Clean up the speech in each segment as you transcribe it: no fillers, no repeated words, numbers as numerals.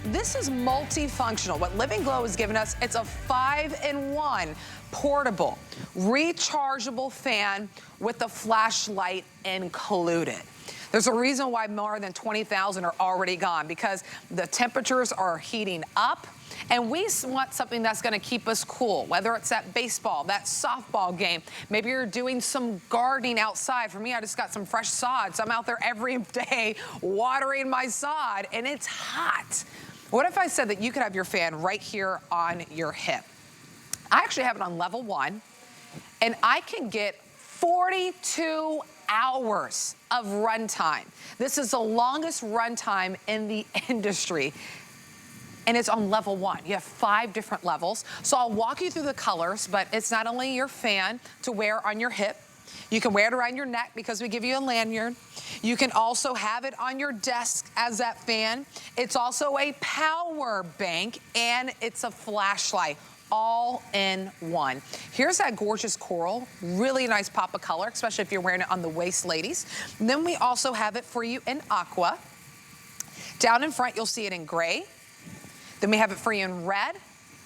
this is multifunctional. What Living Glow has given us, it's a 5-in-1 portable, rechargeable fan with the flashlight included. There's a reason why more than 20,000 are already gone, because the temperatures are heating up. And we want something that's going to keep us cool, whether it's that baseball, that softball game. Maybe you're doing some gardening outside. For me, I just got some fresh sod, so I'm out there every day watering my sod, and it's hot. What if I said that you could have your fan right here on your hip? I actually have it on level 1, and I can get 42 hours of runtime. This is the longest runtime in the industry. And it's on level 1. You have 5 different levels. So I'll walk you through the colors, but it's not only your fan to wear on your hip. You can wear it around your neck because we give you a lanyard. You can also have it on your desk as that fan. It's also a power bank, and it's a flashlight, all in one. Here's that gorgeous coral, really nice pop of color, especially if you're wearing it on the waist, ladies. And then we also have it for you in aqua. Down in front, you'll see it in gray. Then we have it for you in red,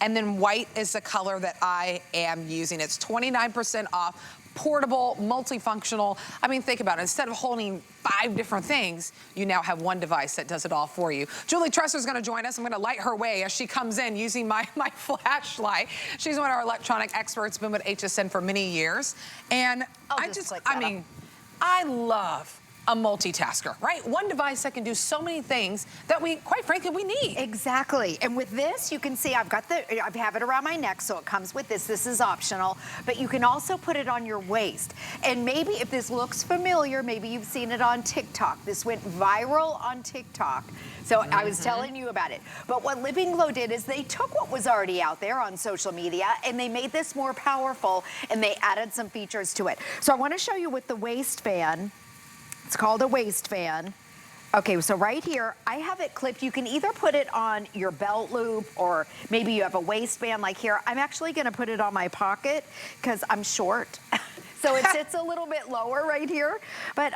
and then white is the color that I am using. It's 29% off, portable, multifunctional. I mean, think about it. Instead of holding 5 different things, you now have one device that does it all for you. Julie Tresser's gonna join us. I'm gonna light her way as she comes in using my flashlight. She's one of our electronic experts, been with HSN for many years. And I love a multitasker, right? One device that can do so many things that we, quite frankly, we need. Exactly. And with this, you can see I have it around my neck, so it comes with this. This is optional, but you can also put it on your waist. And maybe if this looks familiar, maybe you've seen it on TikTok. This went viral on TikTok. So I was telling you about it. But what Living Glow did is they took what was already out there on social media and they made this more powerful, and they added some features to it. So I want to show you with the waist fan. It's called a waist fan. Okay, so right here, I have it clipped. You can either put it on your belt loop, or maybe you have a waistband like here. I'm actually gonna put it on my pocket because I'm short. So it sits a little bit lower right here. But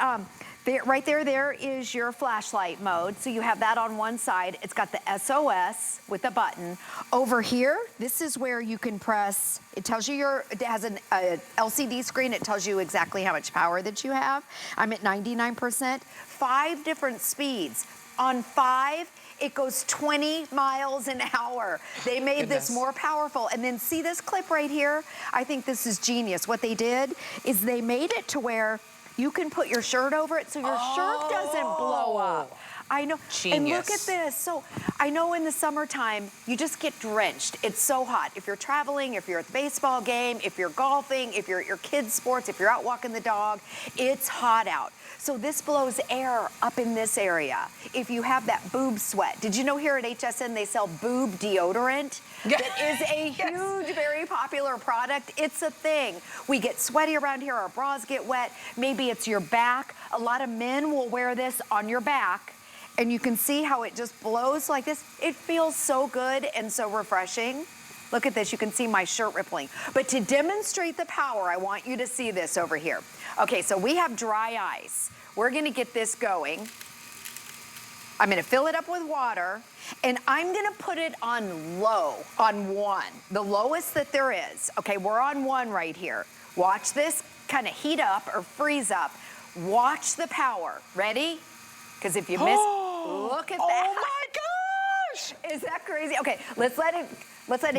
right there is your flashlight mode. So you have that on one side. It's got the SOS with a button. Over here, this is where you can press, it tells you it has an LCD screen. It tells you exactly how much power that you have. I'm at 99%. 5 different speeds. On 5, it goes 20 miles an hour. They made this more powerful. And then see this clip right here? I think this is genius. What they did is they made it to where you can put your shirt over it so your shirt doesn't blow up. I know. Genius. And look at this. So I know in the summertime, you just get drenched. It's so hot. If you're traveling, if you're at the baseball game, if you're golfing, if you're at your kids' sports, if you're out walking the dog, it's hot out. So this blows air up in this area. If you have that boob sweat. Did you know here at HSN they sell boob deodorant? That is a huge, very popular product. It's a thing. We get sweaty around here, our bras get wet. Maybe it's your back. A lot of men will wear this on your back, and you can see how it just blows like this. It feels so good and so refreshing. Look at this, you can see my shirt rippling. But to demonstrate the power, I want you to see this over here. Okay, so we have dry ice. We're gonna get this going. I'm gonna fill it up with water, and I'm gonna put it on low, on 1, the lowest that there is. Okay, we're on 1 right here. Watch this kind of heat up or freeze up. Watch the power. Ready? Because if you miss, look at that. Oh my gosh! Is that crazy? Okay, let's let it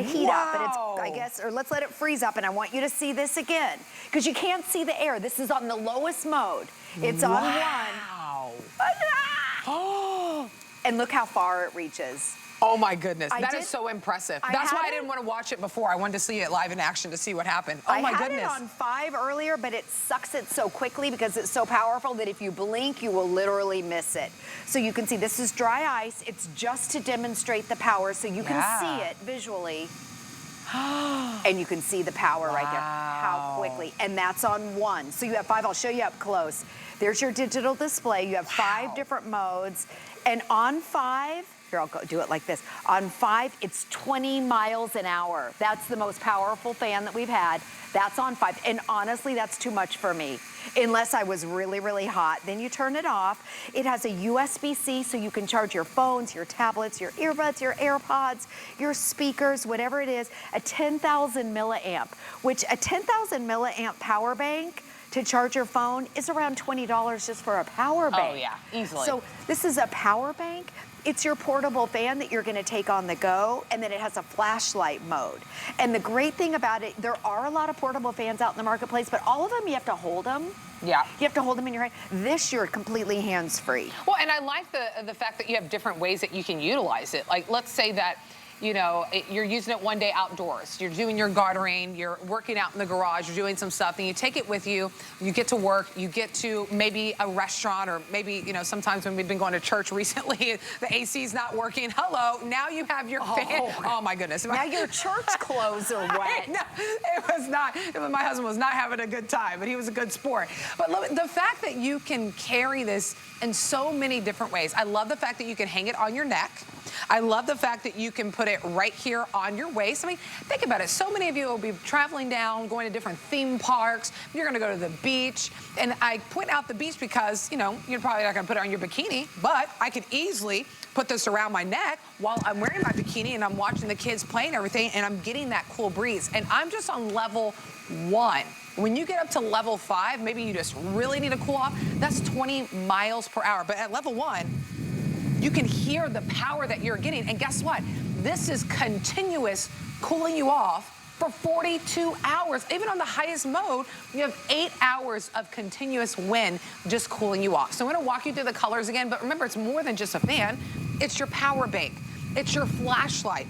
heat up, and it's, I guess, or let's let it freeze up, and I want you to see this again, because you can't see the air. This is on the lowest mode. It's on 1. And look how far it reaches. Oh my goodness, that is so impressive. That's why I didn't want to watch it before. I wanted to see it live in action to see what happened. Oh my goodness. I had it on 5 earlier, but it sucks it so quickly because it's so powerful that if you blink, you will literally miss it. So you can see this is dry ice. It's just to demonstrate the power so you can see it visually. And you can see the power right there, how quickly. And that's on 1. So you have 5, I'll show you up close. There's your digital display. You have 5 different modes. And on 5, Here, I'll go do it like this. On 5, it's 20 miles an hour. That's the most powerful fan that we've had. That's on 5. And honestly, that's too much for me, unless I was really, really hot. Then you turn it off. It has a USB-C, so you can charge your phones, your tablets, your earbuds, your AirPods, your speakers, whatever it is. A 10,000 milliamp, which a 10,000 milliamp power bank to charge your phone is around $20 just for a power bank. Oh yeah, easily. So this is a power bank. It's your portable fan that you're gonna take on the go, and then it has a flashlight mode. And the great thing about it, there are a lot of portable fans out in the marketplace, but all of them, you have to hold them. Yeah. You have to hold them in your hand. This, you're completely hands-free. Well, and I like the fact that you have different ways that you can utilize it. Like, let's say that, you know, you're using it one day outdoors. You're doing your gardening, you're working out in the garage, you're doing some stuff, and you take it with you, you get to work, you get to maybe a restaurant, or maybe, you know, sometimes when we've been going to church recently, the AC's not working. Hello, now you have your fan. Oh my goodness. Now your church clothes are wet. No, it was not. My husband was not having a good time, but he was a good sport. But look, the fact that you can carry this in so many different ways. I love the fact that you can hang it on your neck. I love the fact that you can put it right here on your waist. I mean, think about it. So many of you will be traveling down, going to different theme parks. You're going to go to the beach. And I point out the beach because, you know, you're probably not going to put it on your bikini, but I could easily put this around my neck while I'm wearing my bikini and I'm watching the kids play and everything, and I'm getting that cool breeze. And I'm just on level 1. When you get up to level 5, maybe you just really need to cool off. That's 20 miles per hour. But at level 1, you can hear the power that you're getting. And guess what? This is continuous cooling you off for 42 hours. Even on the highest mode, you have 8 hours of continuous wind just cooling you off. So I'm gonna walk you through the colors again, but remember, it's more than just a fan. It's your power bank. It's your flashlight.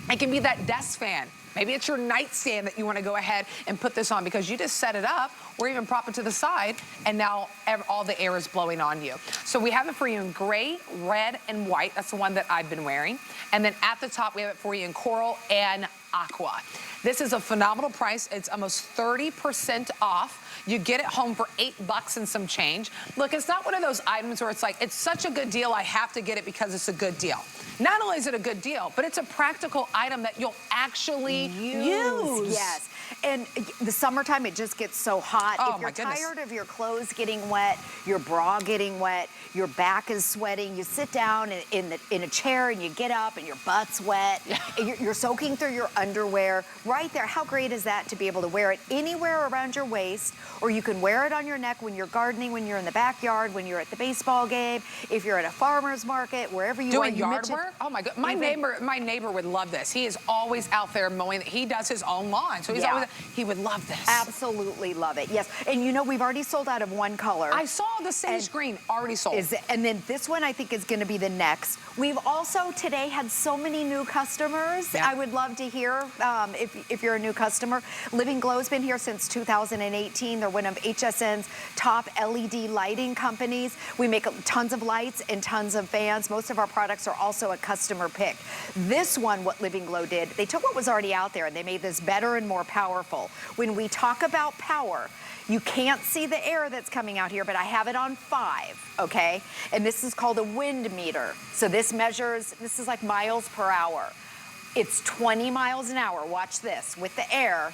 It can be that desk fan. Maybe it's your nightstand that you want to go ahead and put this on because you just set it up or even prop it to the side, and now all the air is blowing on you. So we have it for you in gray, red, and white. That's the one that I've been wearing. And then at the top, we have it for you in coral and aqua. This is a phenomenal price. It's almost 30% off. You get it home for $8 and some change. Look, it's not one of those items where it's like, it's such a good deal, I have to get it because it's a good deal. Not only is it a good deal, but it's a practical item that you'll actually use. Yes. And the summertime, it just gets so hot. Oh, if you're my goodness. tired of your clothes getting wet, your bra getting wet, your back is sweating, you sit down in a chair and you get up and your butt's wet, and you're soaking through your underwear right there. How great is that to be able to wear it anywhere around your waist, or you can wear it on your neck when you're gardening, when you're in the backyard, when you're at the baseball game, if you're at a farmer's market, wherever you are. Doing yard work? Oh my God, my neighbor would love this. He is always out there mowing. He does his own lawn, so he's always, he would love this. Absolutely love it, yes. And you know, we've already sold out of one color. I saw the sage green already sold. And then this one I think is gonna be the next. We've also today had so many new customers. Yeah. I would love to hear if you're a new customer. Living Glow's been here since 2018. They're one of HSN's top LED lighting companies. We make tons of lights and tons of fans. Most of our products are also a customer pick. This one, what Living Glow did, they took what was already out there and they made this better and more powerful. When we talk about power, you can't see the air that's coming out here, but I have it on 5, okay? And this is called a wind meter. So this measures, this is like miles per hour. It's 20 miles an hour. Watch this. With the air,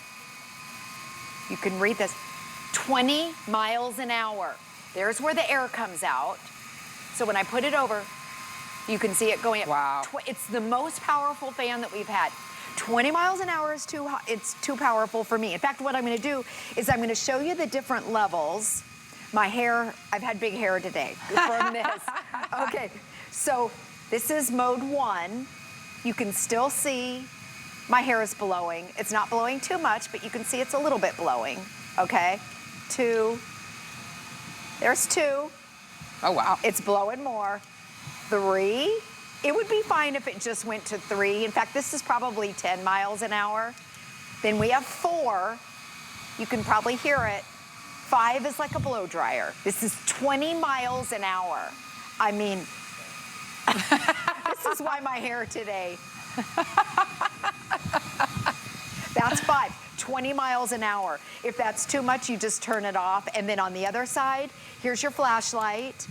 you can read this, 20 miles an hour. There's where the air comes out. So when I put it over, you can see it going up. Wow. It's the most powerful fan that we've had. 20 miles an hour is it's too powerful for me. In fact, what I'm gonna do is I'm gonna show you the different levels. My hair, I've had big hair today from this. Okay, so this is mode 1. You can still see my hair is blowing. It's not blowing too much, but you can see it's a little bit blowing, okay? 2, there's 2. Oh, wow. It's blowing more. 3, it would be fine if it just went to 3. In fact, this is probably 10 miles an hour. Then we have 4. You can probably hear it. 5 is like a blow dryer. This is 20 miles an hour. I mean, this is why my hair today. That's 5, 20 miles an hour. If that's too much, you just turn it off. And then on the other side, here's your flashlight.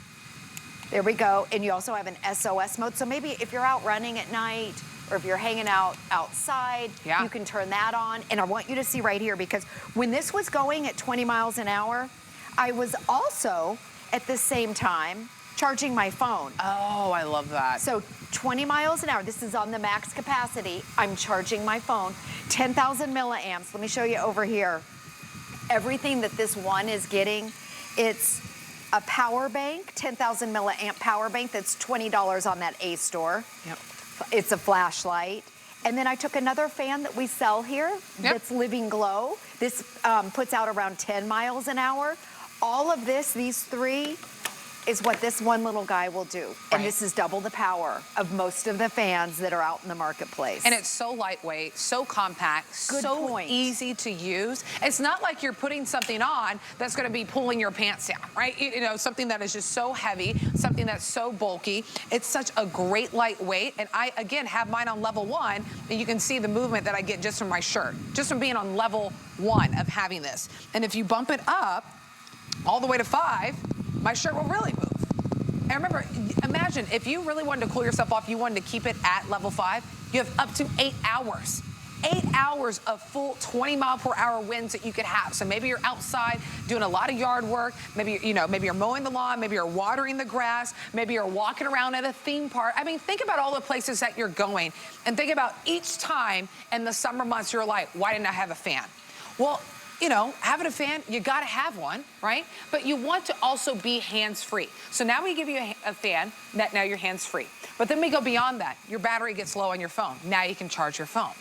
There we go. And you also have an SOS mode. So maybe if you're out running at night or if you're hanging out outside, you can turn that on. And I want you to see right here, because when this was going at 20 miles an hour, I was also at the same time charging my phone. Oh, I love that. So 20 miles an hour, this is on the max capacity. I'm charging my phone, 10,000 milliamps. Let me show you over here. Everything that this one is getting, it's a power bank, 10,000 milliamp power bank that's $20 on that A store. Yep. It's a flashlight. And then I took another fan that we sell here that's Living Glow. This puts out around 10 miles an hour. All of this, these three, is what this one little guy will do. And this is double the power of most of the fans that are out in the marketplace. And it's so lightweight, so compact, so easy to use. It's not like you're putting something on that's gonna be pulling your pants down, right? You know, something that is just so heavy, something that's so bulky. It's such a great lightweight. And I, again, have mine on level 1, and you can see the movement that I get just from my shirt, just from being on level 1 of having this. And if you bump it up all the way to 5, my shirt will really move. And remember, imagine if you really wanted to cool yourself off, you wanted to keep it at level 5, you have up to 8 hours. 8 hours of full 20-mile-per-hour winds that you could have. So maybe you're outside doing a lot of yard work. Maybe, you know, maybe you're mowing the lawn. Maybe you're watering the grass. Maybe you're walking around at a theme park. I mean, think about all the places that you're going, and think about each time in the summer months you're like, why didn't I have a fan? Well, you know, having a fan, you gotta have one, right? But you want to also be hands-free. So now we give you a fan, now you're hands-free. But then we go beyond that. Your battery gets low on your phone. Now you can charge your phone.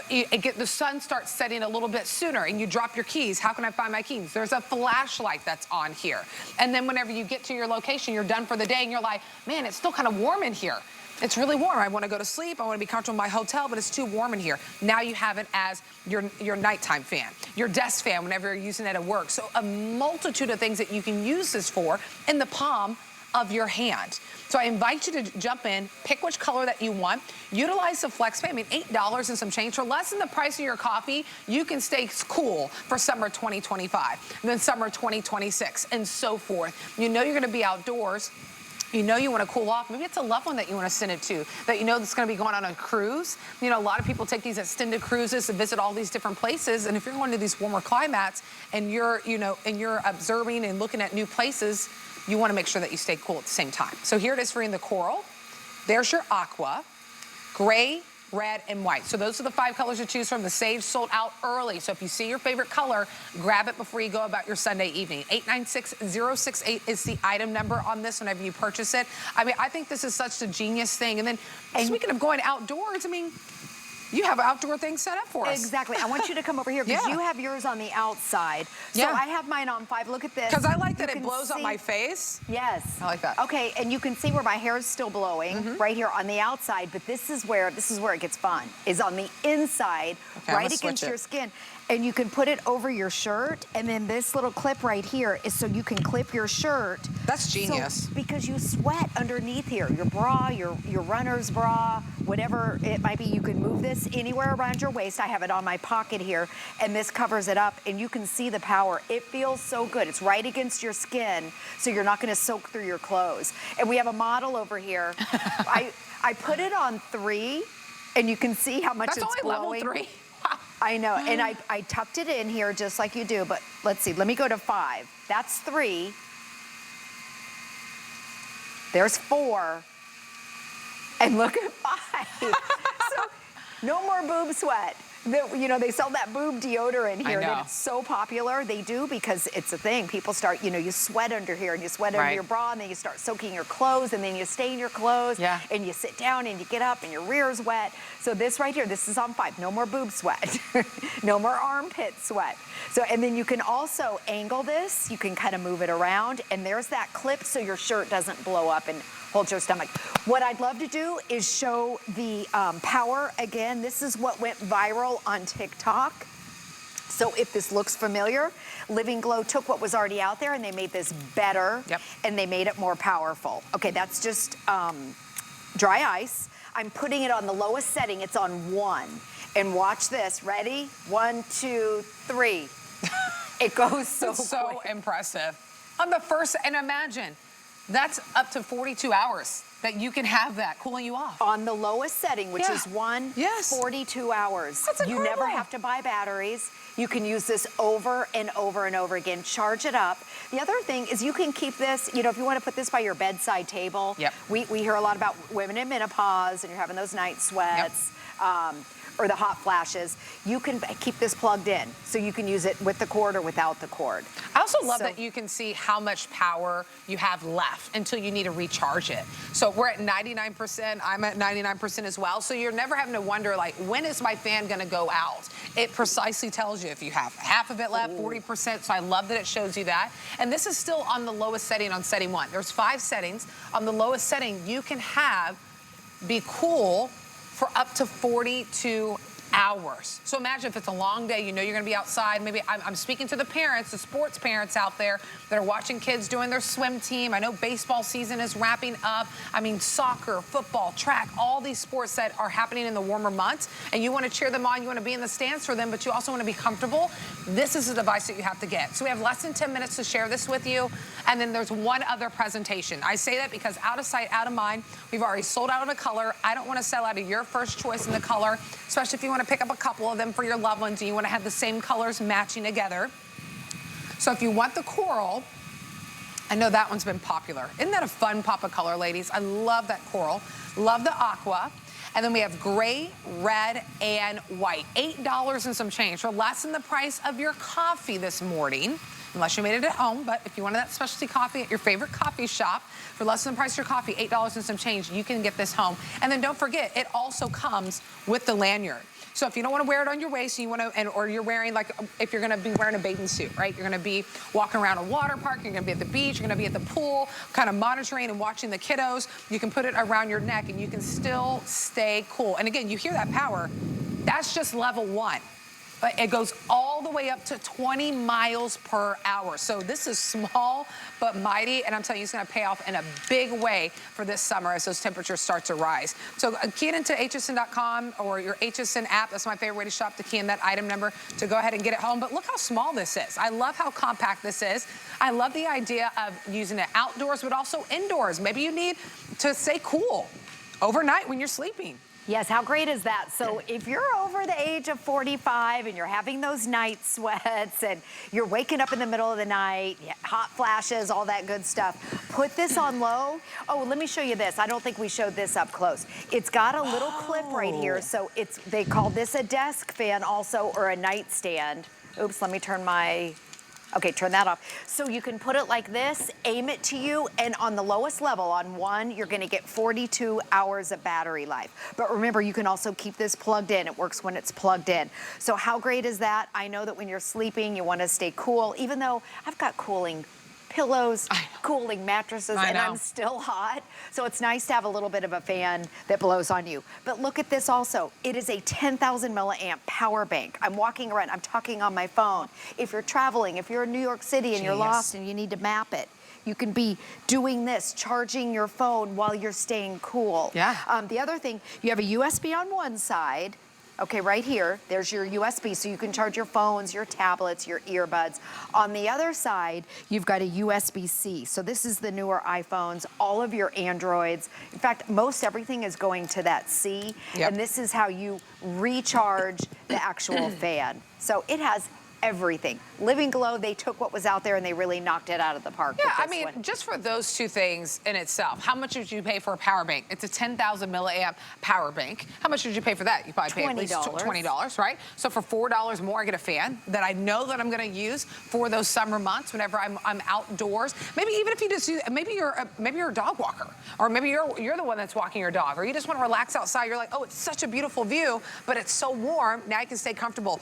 The sun starts setting a little bit sooner and you drop your keys. How can I find my keys? There's a flashlight that's on here. And then whenever you get to your location, you're done for the day and you're like, man, it's still kind of warm in here. It's really warm. I want to go to sleep. I want to be comfortable in my hotel, but it's too warm in here. Now you have it as your nighttime fan, your desk fan whenever you're using it at work. So a multitude of things that you can use this for in the palm of your hand. So I invite you to jump in, pick which color that you want, utilize the flex pay. I mean, $8 and some change for less than the price of your coffee. You can stay cool for summer 2025, and then summer 2026, and so forth. You know you're going to be outdoors. You know you want to cool off. Maybe it's a loved one that you want to send it to, that you know that's going to be going on a cruise. You know, a lot of people take these extended cruises to visit all these different places. And if you're going to these warmer climates and you're observing and looking at new places, you want to make sure that you stay cool at the same time. So here it is for you in the coral. There's your aqua, gray, red, and white. So those are the 5 colors to choose from. The sage sold out early. So if you see your favorite color, grab it before you go about your Sunday evening. 896068 is the item number on this whenever you purchase it. I mean, I think this is such a genius thing. And then speaking of going outdoors, I mean, you have outdoor things set up for us. Exactly. I want you to come over here because you have yours on the outside. So I have mine on 5. Look at this. Because I like that it blows on my face. Yes. I like that. Okay, and you can see where my hair is still blowing right here on the outside, but this is where it gets fun, is on the inside, right against your skin. And you can put it over your shirt, and then this little clip right here is so you can clip your shirt. That's genius. So, because you sweat underneath here, your bra, your runner's bra, whatever it might be, you can move this anywhere around your waist. I have it on my pocket here, and this covers it up, and you can see the power. It feels so good. It's right against your skin, so you're not gonna soak through your clothes. And we have a model over here. I put it on 3, and you can see how much it's blowing. That's only level 3. I know, and I tucked it in here just like you do, but let's see, let me go to 5. That's 3. There's 4. And look at 5. So no more boob sweat. You know, they sell that boob deodorant here that it's so popular. They do, because it's a thing. People start, you know, you sweat under here and you sweat under your bra, and then you start soaking your clothes, and then you stain your clothes, and you sit down and you get up and your rear's wet. So this right here, this is on 5. No more boob sweat. No more armpit sweat. So, and then you can also angle this. You can kind of move it around, and there's that clip so your shirt doesn't blow up and hold your stomach. What I'd love to do is show the power again. This is what went viral on TikTok. So if this looks familiar, Living Glow took what was already out there and they made this better, and they made it more powerful. Okay, that's just dry ice. I'm putting it on the lowest setting. It's on 1. And watch this. Ready? 1, 2, 3. It goes so quick. So impressive. On the first, and imagine, That's up to 42 hours that you can have that cooling you off. On the lowest setting, which is Yes. 42 hours. That's incredible. You never have to buy batteries. You can use this over and over and over again. Charge it up. The other thing is you can keep this, you know, if you want to put this by your bedside table. Yep. We hear a lot about women in menopause and you're having those night sweats. Or the hot flashes, you can keep this plugged in. So you can use it with the cord or without the cord. I also love that you can see how much power you have left until you need to recharge it. So we're at 99%, I'm at 99% as well. So you're never having to wonder, like, when is my fan gonna go out? It precisely tells you if you have half of it left, 40%. So I love that it shows you that. And this is still on the lowest setting on setting 1. There's 5 settings. On the lowest setting, you can be cool for up to 42 hours. So imagine if it's a long day, you know you're gonna be outside. Maybe I'm speaking to the parents, the sports parents out there that are watching kids doing their swim team. I know baseball season is wrapping up. I mean, soccer, football, track, all these sports that are happening in the warmer months, and you wanna cheer them on, you wanna be in the stands for them, but you also wanna be comfortable. This is a device that you have to get. So we have less than 10 minutes to share this with you, and then there's one other presentation. I say that because out of sight, out of mind, we've already sold out of a color. I don't wanna sell out of your first choice in the color, especially if you wanna pick up a couple of them for your loved ones and you want to have the same colors matching together. So if you want the coral, I know that one's been popular. Isn't that a fun pop of color, ladies? I love that coral. Love the aqua. And then we have gray, red, and white. $8 and some change, for less than the price of your coffee this morning, unless you made it at home. But if you wanted that specialty coffee at your favorite coffee shop, for less than the price of your coffee, $8 and some change, you can get this home. And then don't forget, it also comes with the lanyard. So if you don't want to wear it on your waist, or you're wearing, like, if you're going to be wearing a bathing suit, right? You're going to be walking around a water park, you're going to be at the beach, you're going to be at the pool, kind of monitoring and watching the kiddos. You can put it around your neck and you can still stay cool. And again, you hear that power. That's just level 1. But it goes all the way up to 20 miles per hour. So this is small but mighty, and I'm telling you, it's gonna pay off in a big way for this summer as those temperatures start to rise. So key it into hsn.com or your HSN app. That's my favorite way to shop, to key in that item number to go ahead and get it home. But look how small this is. I love how compact this is. I love the idea of using it outdoors, but also indoors. Maybe you need to stay cool overnight when you're sleeping. Yes, how great is that? So if you're over the age of 45 and you're having those night sweats and you're waking up in the middle of the night, hot flashes, all that good stuff, put this on low. Oh, let me show you this. I don't think we showed this up close. It's got a little clip right here. So they call this a desk fan also, or a nightstand. Oops, let me turn my... Okay, turn that off. So you can put it like this, aim it to you, and on the lowest level, on 1, you're gonna get 42 hours of battery life. But remember, you can also keep this plugged in. It works when it's plugged in. So how great is that? I know that when you're sleeping, you wanna stay cool, even though I've got cooling pillows, cooling mattresses, and I'm still hot. So it's nice to have a little bit of a fan that blows on you. But look at this also. It is a 10,000 milliamp power bank. I'm walking around, I'm talking on my phone. If you're traveling, if you're in New York City and you're lost and you need to map it, you can be doing this, charging your phone while you're staying cool. Yeah. The other thing, you have a USB on one side. Okay, right here, there's your USB, so you can charge your phones, your tablets, your earbuds. On the other side, you've got a USB-C. So this is the newer iPhones, all of your Androids. In fact, most everything is going to that C, and this is how you recharge the actual fan. So it has everything. Living Glow, they took what was out there and they really knocked it out of the park. Yeah, I mean, just for those two things in itself, how much did you pay for a power bank? It's a 10,000 milliamp power bank. How much did you pay for that? You probably pay at least $20, right? So for $4 more, I get a fan that I know that I'm gonna use for those summer months whenever I'm outdoors. Maybe even if you just do, maybe you're a dog walker, or maybe you're the one that's walking your dog, or you just wanna relax outside. You're like, oh, it's such a beautiful view, but it's so warm, now you can stay comfortable.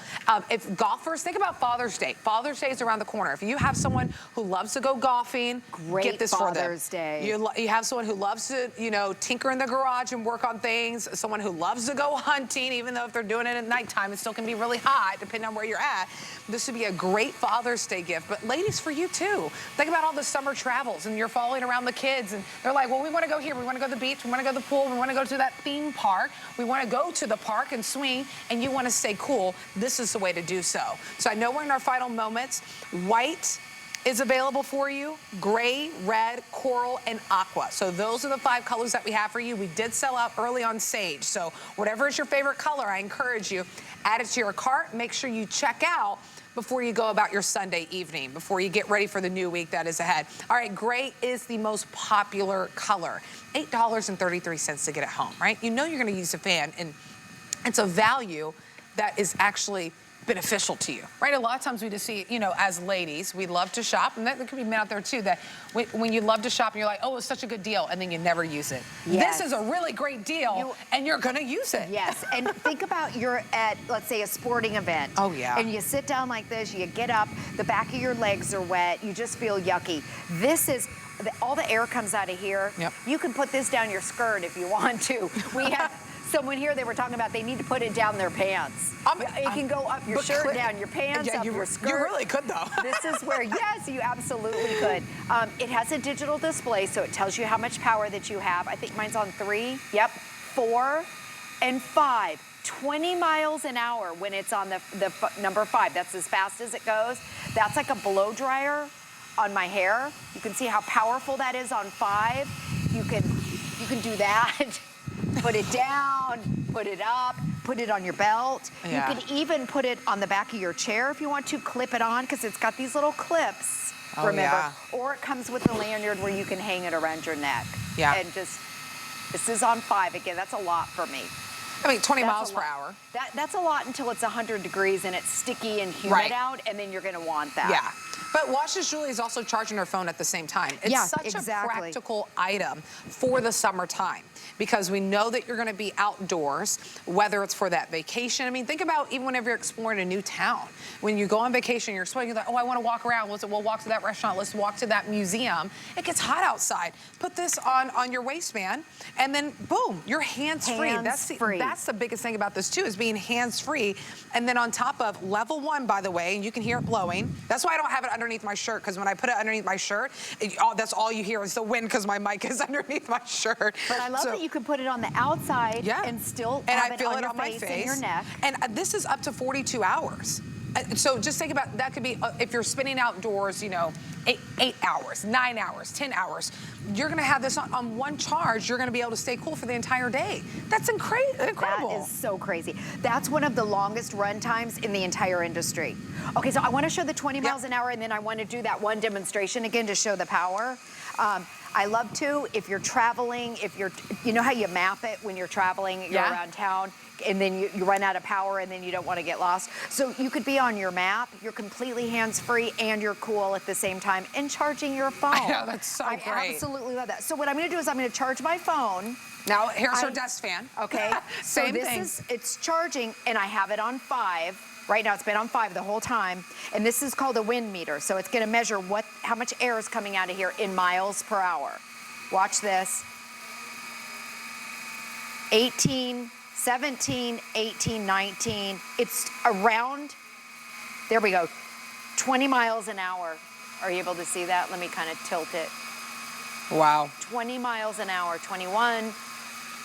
If golfers, think about Father's Day. Father's Day is around the corner. If you have someone who loves to go golfing, get this for them. Father's Day. You have someone who loves to, tinker in the garage and work on things. Someone who loves to go hunting, even though if they're doing it at nighttime, it still can be really hot, depending on where you're at. This would be a great Father's Day gift. But ladies, for you too. Think about all the summer travels, and you're following around the kids, and they're like, well, we want to go here. We want to go to the beach. We want to go to the pool. We want to go to that theme park. We want to go to the park and swing, and you want to stay cool. This is the way to do so. So I know we're in our final moments. White is available for you. Gray, red, coral, and aqua. So those are the 5 colors that we have for you. We did sell out early on Sage. So whatever is your favorite color, I encourage you, add it to your cart. Make sure you check out before you go about your Sunday evening, before you get ready for the new week that is ahead. All right, gray is the most popular color. $8.33 to get it home, right? You know you're gonna use a fan, and it's a value that is actually beneficial to you, right? A lot of times we just see, you know, as ladies, we love to shop, and that there could be men out there too, that when you love to shop and you're like, oh, it's such a good deal, and then you never use it. Yes. This is a really great deal, and you're gonna use it. Yes, and think about you're at, let's say, a sporting event. Oh, yeah. And you sit down like this, you get up, the back of your legs are wet, you just feel yucky. This is, all the air comes out of here. Yep. You can put this down your skirt if you want to. We have someone here, they were talking about they need to put it down their pants. It can go up your shirt, down your pants, up your skirt. You really could, though. This is where, yes, you absolutely could. It has a digital display, so it tells you how much power that you have. I think mine's on 3, yep, 4, and 5. 20 miles an hour when it's on the number 5. That's as fast as it goes. That's like a blow dryer on my hair. You can see how powerful that is on 5. You can do that. Put it down, put it up, put it on your belt. Yeah. You can even put it on the back of your chair if you want to, clip it on, because it's got these little clips, remember? Yeah. Or it comes with a lanyard where you can hang it around your neck. Yeah. And just, this is on 5 again. That's a lot for me. I mean, 20 miles per hour. That's a lot until it's 100 degrees and it's sticky and humid out, and then you're gonna want that. Yeah. But watch as Julie is also charging her phone at the same time. It's such a practical item for the summertime, because we know that you're gonna be outdoors, whether it's for that vacation. I mean, think about even whenever you're exploring a new town. When you go on vacation, you're sweating, you're like, oh, I wanna walk around. We'll walk to that restaurant, let's walk to that museum. It gets hot outside. Put this on your waistband, and then boom, you're hands-free. That's the biggest thing about this too, is being hands-free. And then on top of level 1, by the way, and you can hear it blowing. That's why I don't have it underneath my shirt, because when I put it underneath my shirt, that's all you hear is the wind, because my mic is underneath my shirt. But I love that you can put it on the outside and still have it on your face and your neck. And this is up to 42 hours. So just think about, that could be, if you're spinning outdoors, you know, 8 hours, 9 hours, 10 hours, you're gonna have this on one charge, you're gonna be able to stay cool for the entire day. That's incredible. That is so crazy. That's one of the longest run times in the entire industry. Okay, so I wanna show the 20 miles an hour, and then I wanna do that one demonstration again to show the power. I love to, if you're traveling, you know how you map it when you're traveling, you're around town, and then you run out of power, and then you don't want to get lost. So you could be on your map, you're completely hands-free, and you're cool at the same time, and charging your phone. I know, that's so great. I absolutely love that. So what I'm gonna do is I'm gonna charge my phone. Now, here's her desk fan. Okay, Same thing. It's charging, and I have it on 5. Right now, it's been on 5 the whole time, and this is called a wind meter, so it's gonna measure how much air is coming out of here in miles per hour. Watch this. 18, 17, 18, 19. It's around, there we go, 20 miles an hour. Are you able to see that? Let me kind of tilt it. Wow. 20 miles an hour, 21.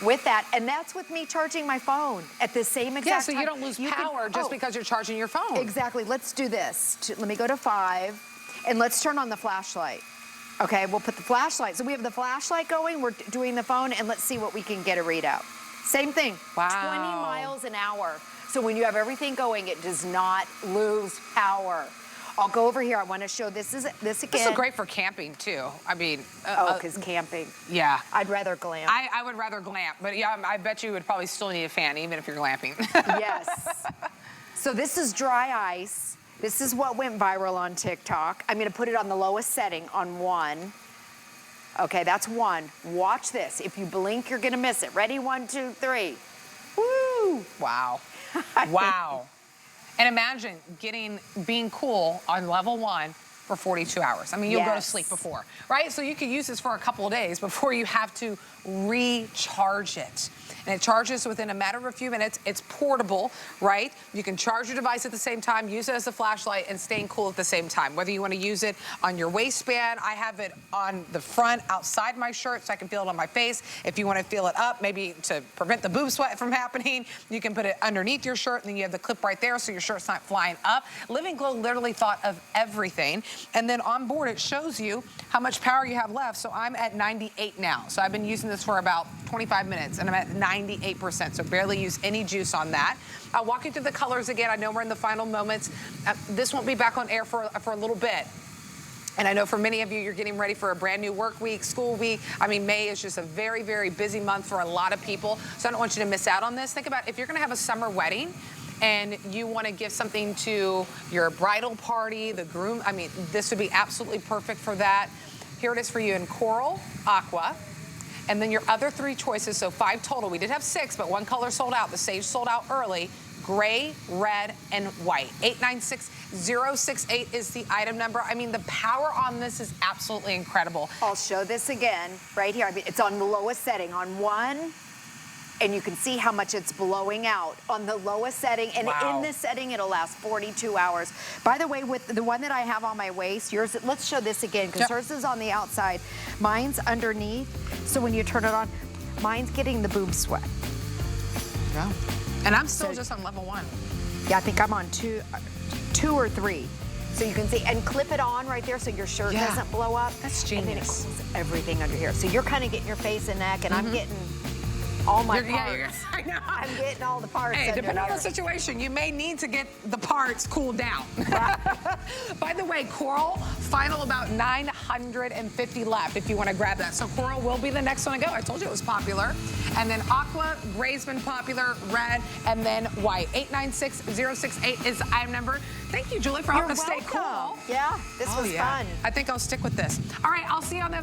With that, and that's with me charging my phone at the same exact time. Yeah, so you don't lose power just because you're charging your phone. Exactly. Let's do this. Let me go to 5, and let's turn on the flashlight. Okay, we'll put the flashlight. So we have the flashlight going, we're doing the phone, and let's see what we can get a readout. Same thing. Wow. 20 miles an hour. So when you have everything going, it does not lose power. I'll go over here. I want to show this again. This is great for camping too. I mean, because camping. Yeah. I'd rather glamp. I would rather glamp, but yeah, I bet you would probably still need a fan even if you're glamping. Yes. So this is dry ice. This is what went viral on TikTok. I'm going to put it on the lowest setting on 1. Okay, that's 1. Watch this. If you blink, you're going to miss it. Ready? 1, 2, 3. Woo! Wow. Wow. And imagine being cool on level 1 for 42 hours. I mean, you'll go to sleep before, right? So you could use this for a couple of days before you have to recharge it. and it charges within a matter of a few minutes. It's portable, right? You can charge your device at the same time, use it as a flashlight, and staying cool at the same time. Whether you want to use it on your waistband, I have it on the front outside my shirt so I can feel it on my face. If you want to feel it up, maybe to prevent the boob sweat from happening, you can put it underneath your shirt, and then you have the clip right there so your shirt's not flying up. Living Glow literally thought of everything. And then on board, it shows you how much power you have left. So I'm at 98 now. So I've been using this for about 25 minutes, and I'm at 98%, so barely use any juice on that. I'll walk you through the colors again. I know we're in the final moments. This won't be back on air for a little bit. And I know for many of you, you're getting ready for a brand new work week, school week. I mean, May is just a very, very busy month for a lot of people. So I don't want you to miss out on this. Think about if you're gonna have a summer wedding and you wanna give something to your bridal party, the groom, I mean, this would be absolutely perfect for that. Here it is for you in coral, aqua, and then your other 3 choices, so 5 total. We did have 6, but 1 color sold out. The sage sold out early. Gray, red, and white. 896068 is the item number. I mean, the power on this is absolutely incredible. I'll show this again right here. I mean, it's on the lowest setting on 1, and you can see how much it's blowing out on the lowest setting. And wow. In this setting, it'll last 42 hours. By the way, with the one that I have on my waist, yours, let's show this again, because yours is on the outside. Mine's underneath, so when you turn it on, mine's getting the boob sweat. Yeah. And I'm still just on level 1. Yeah, I think I'm on 2 or 3. So you can see, and clip it on right there so your shirt doesn't blow up. That's genius. And then it cools everything under here. So you're kind of getting your face and neck, and I'm getting all my parts. I know. I'm getting all the parts. Hey, under depending on here. the situation, you may need to get the parts cooled down. By the way, coral, final about 950 left if you want to grab that. So coral will be the next one to go. I told you it was popular. And then aqua, gray's been popular, red, and then white. 896068 is the item number. Thank you, Julie, for helping us stay cool. Yeah, this was fun. I think I'll stick with this. All right, I'll see you on the